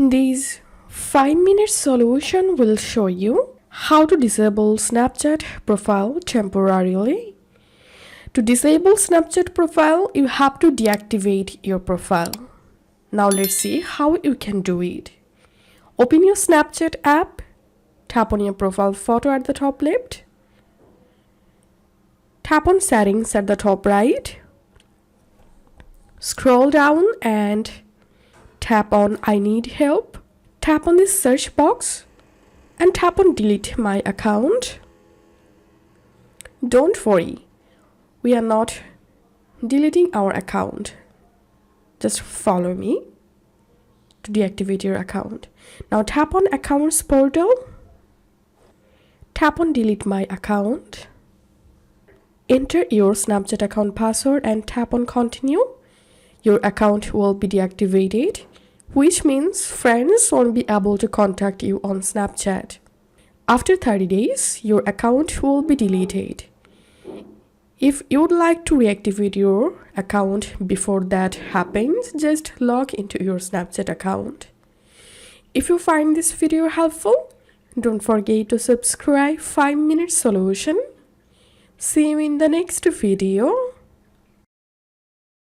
This 5-minute solution will show you how to disable Snapchat profile temporarily. To disable Snapchat profile, you have to deactivate your profile. Now let's see how you can do it. Open your Snapchat app, tap on your profile photo at the top left, tap on settings at the top right, scroll down and tap on I need help, tap on this search box and tap on delete my account. Don't worry, we are not deleting our account. Just follow me to deactivate your account. Now tap on accounts portal, tap on delete my account, enter your Snapchat account password and tap on continue. Your account will be deactivated, which means friends won't be able to contact you on Snapchat. After 30 days, your account will be deleted. If you'd like to reactivate your account before that happens, just log into your Snapchat account. If you find this video helpful, don't forget to subscribe 5-minute solution. See you in the next video.